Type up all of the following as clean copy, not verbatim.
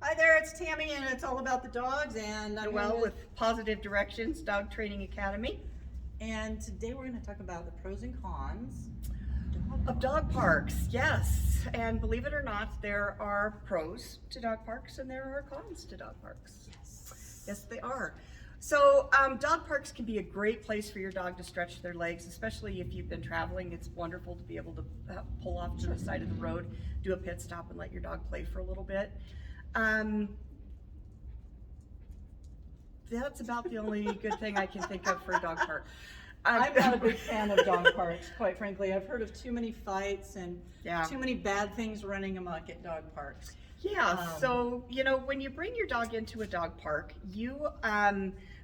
Hi there, it's Tammy, and it's all about the dogs. And I'm Well, with Positive Directions Dog Training Academy. and today we're going to talk about the pros and cons Of dog parks, yes. And believe it or not, there are pros to dog parks and there are cons to dog parks. Yes, they are. So dog parks can be a great place for your dog to stretch their legs, especially if you've been traveling. It's wonderful to be able to pull off to the side of the road, do a pit stop, and let your dog play for a little bit. That's about the only good thing I can think of for a dog park. I'm not a big fan of dog parks, quite frankly. I've heard of too many fights and too many bad things running amok at dog parks. Yeah, so, when you bring your dog into a dog park, you,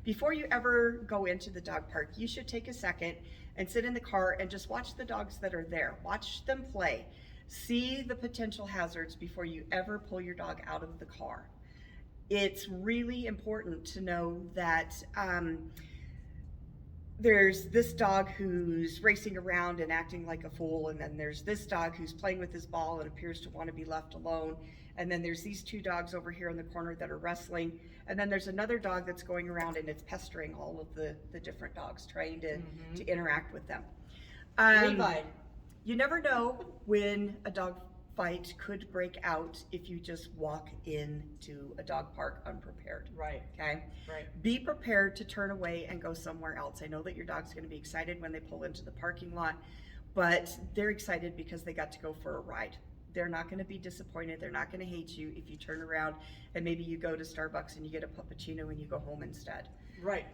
before you ever go into the dog park, you should take a second and sit in the car and just watch the dogs that are there. Watch them play. See the potential hazards before you ever pull your dog out of the car. It's really important to know that there's this dog who's racing around and acting like a fool, and then there's this dog who's playing with his ball and appears to want to be left alone, and then there's these two dogs over here in the corner that are wrestling, and then there's another dog that's going around and it's pestering all of the different dogs, trying to interact with them. Levi. You never know when a dog fight could break out if you just walk into a dog park unprepared. Right. Okay? Right. Be prepared to turn away and go somewhere else. I know that your dog's going to be excited when they pull into the parking lot, but they're excited because they got to go for a ride. They're not going to be disappointed. They're not going to hate you if you turn around and maybe you go to Starbucks and you get a puppuccino and you go home instead. Right.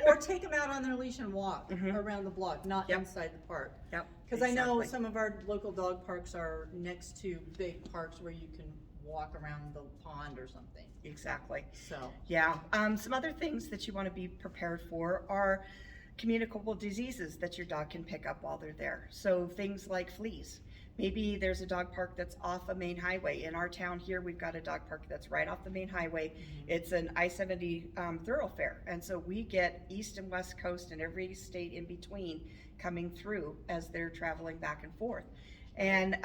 Or take them out on their leash and walk around the block, not inside the park. Yep. Because I know some of our local dog parks are next to big parks where you can walk around the pond or something. Exactly. So yeah, some other things that you want to be prepared for are communicable diseases that your dog can pick up while they're there. So things like fleas. Maybe there's a dog park that's off a main highway. In our town here, we've got a dog park that's right off the main highway. It's an I-70 thoroughfare. And so we get East and West Coast and every state in between coming through as they're traveling back and forth. And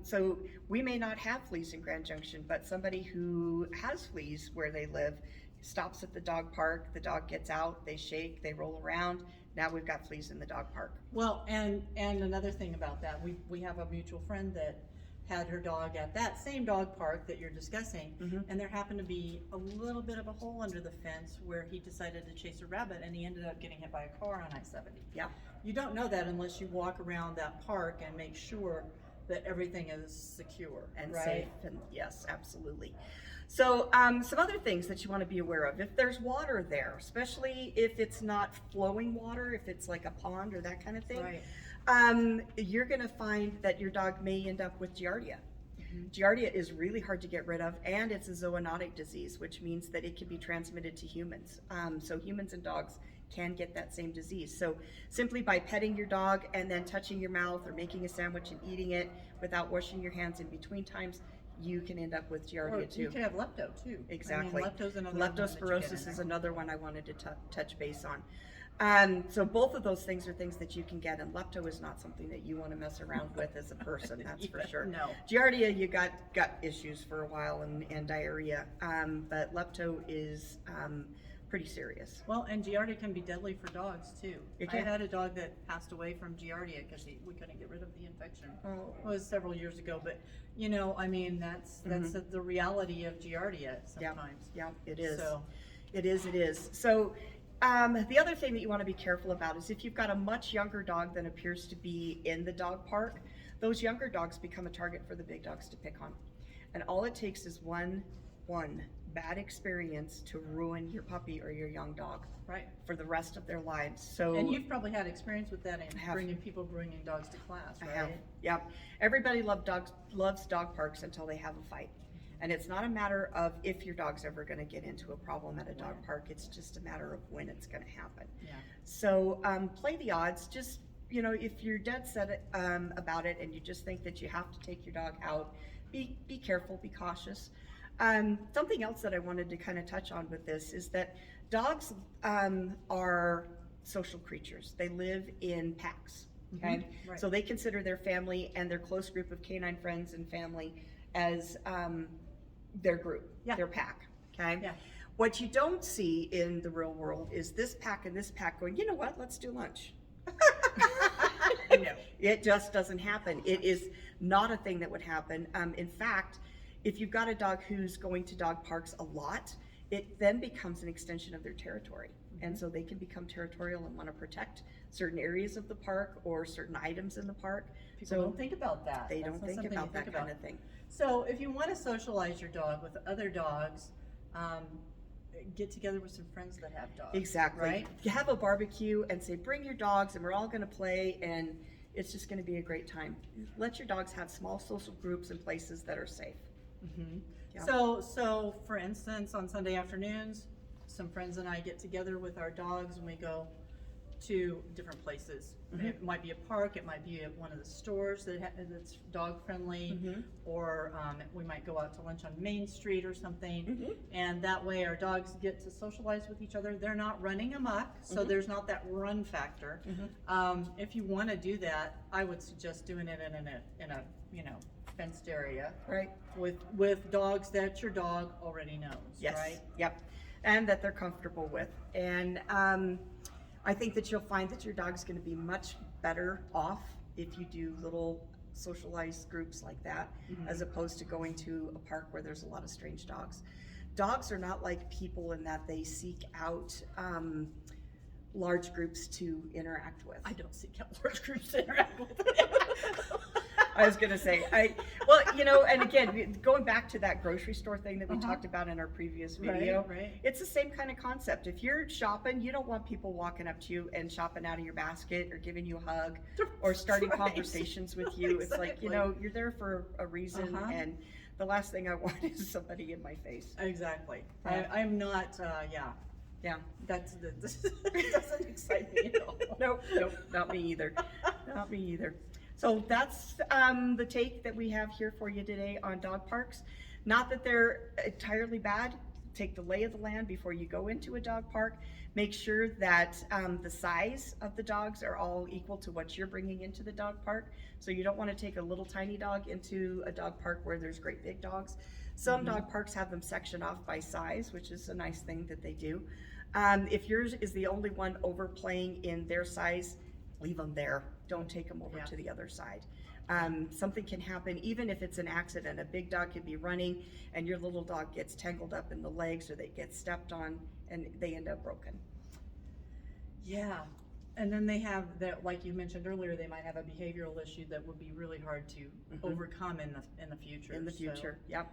so we may not have fleas in Grand Junction, but somebody who has fleas where they live stops at the dog park, the dog gets out, they shake, they roll around. Now we've got fleas in the dog park. Well, and another thing about that, we have a mutual friend that had her dog at that same dog park that you're discussing, and there happened to be a little bit of a hole under the fence where he decided to chase a rabbit, and he ended up getting hit by a car on I-70. Yeah. You don't know that unless you walk around that park and make sure that everything is secure and right? safe, and yes, absolutely. So some other things that you want to be aware of: if there's water there, especially if it's not flowing water, if it's like a pond or that kind of thing, you're going to find that your dog may end up with Giardia. Giardia is really hard to get rid of, and it's a zoonotic disease, which means that it can be transmitted to humans. So humans and dogs can get that same disease. So simply by petting your dog and then touching your mouth or making a sandwich and eating it without washing your hands in between times, you can end up with Giardia too. You can have lepto too. Exactly. I mean, Leptospirosis is another one I wanted to touch base on. So both of those things are things that you can get, and lepto is not something that you want to mess around with as a person, that's for sure. No. Giardia, you got gut issues for a while and diarrhea, but lepto is pretty serious. Well, and Giardia can be deadly for dogs too. It I can. had a dog that passed away from Giardia because we couldn't get rid of the infection. Oh. It was several years ago, but I mean, that's the reality of Giardia sometimes. Yeah, it is. So it is. So the other thing that you want to be careful about is if you've got a much younger dog than appears to be in the dog park, those younger dogs become a target for the big dogs to pick on. And all it takes is one bad experience to ruin your puppy or your young dog for the rest of their lives. So, and you've probably had experience with that in bringing dogs to class, right? I have. Yep. Everybody loves dog parks until they have a fight. And it's not a matter of if your dog's ever going to get into a problem at a dog park. It's just a matter of when it's going to happen. Yeah. So play the odds. Just, if you're dead set about it and you just think that you have to take your dog out, be careful, be cautious. Something else that I wanted to kind of touch on with this is that dogs are social creatures. They live in packs. Okay, Right. So they consider their family and their close group of canine friends and family as their group, Yeah. their pack, okay? Yeah. What you don't see in the real world is this pack and this pack going, you know what, let's do lunch. No. It just doesn't happen. It is not a thing that would happen. In fact, if you've got a dog who's going to dog parks a lot, it then becomes an extension of their territory. And so they can become territorial and want to protect certain areas of the park or certain items in the park. People don't think about that. They That's don't not think something about you that kind of thing. So if you want to socialize your dog with other dogs, get together with some friends that have dogs. Exactly. Right? You have a barbecue and say, bring your dogs and we're all going to play, and it's just going to be a great time. Let your dogs have small social groups and places that are safe. Mm-hmm. Yeah. So for instance, on Sunday afternoons, some friends and I get together with our dogs and we go to different places. Mhm. It might be a park, it might be at one of the stores that's dog friendly, Mhm. or we might go out to lunch on Main Street or something. Mhm. And that way our dogs get to socialize with each other. They're not running amok, so Mhm. there's not that run factor. Mhm. If you want to do that, I would suggest doing it in a fenced area Right. with dogs that your dog already knows. Yes. Right. Yep. And that they're comfortable with. And I think that you'll find that your dog's going to be much better off if you do little socialized groups like that, Mhm. as opposed to going to a park where there's a lot of strange dogs. Dogs are not like people in that they seek out large groups to interact with. I don't seek out large groups to interact with. I was gonna say, and again, going back to that grocery store thing that we Uh-huh. talked about in our previous video, Right. it's the same kind of concept. If you're shopping, you don't want people walking up to you and shopping out of your basket or giving you a hug or starting Right. conversations with you. It's like, Exactly. you're there for a reason, Uh-huh. and the last thing I want is somebody in my face. Exactly. Yeah. I'm not. Yeah. This doesn't excite me at all. Nope, not me either. Not me either. So that's the take that we have here for you today on dog parks. Not that they're entirely bad. Take the lay of the land before you go into a dog park. Make sure that the size of the dogs are all equal to what you're bringing into the dog park. So you don't want to take a little tiny dog into a dog park where there's great big dogs. Some dog parks have them sectioned off by size, which is a nice thing that they do. If yours is the only one overplaying in their size, leave them there. Don't take them over Yeah. to the other side. Something can happen, even if it's an accident. A big dog could be running and your little dog gets tangled up in the legs, or they get stepped on and they end up broken. Yeah. And then they have that, like you mentioned earlier, they might have a behavioral issue that would be really hard to overcome in the future. In the So, future, yep.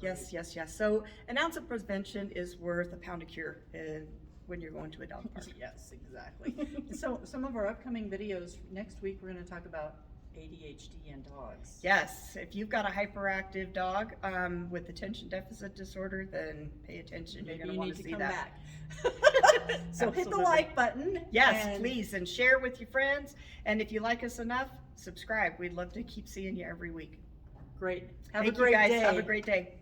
great. Yes. So an ounce of prevention is worth a pound of cure when you're going to a dog park. Yes, exactly. So some of our upcoming videos next week, we're going to talk about ADHD in dogs. Yes, if you've got a hyperactive dog with attention deficit disorder, then pay attention. You're Maybe going to you want need to to see come that. back. So hit the Absolutely. like button. Yes, and please, and share with your friends. And if you like us enough, subscribe. We'd love to keep seeing you every week. Great. Have Thank a great you guys. day. Have a great day.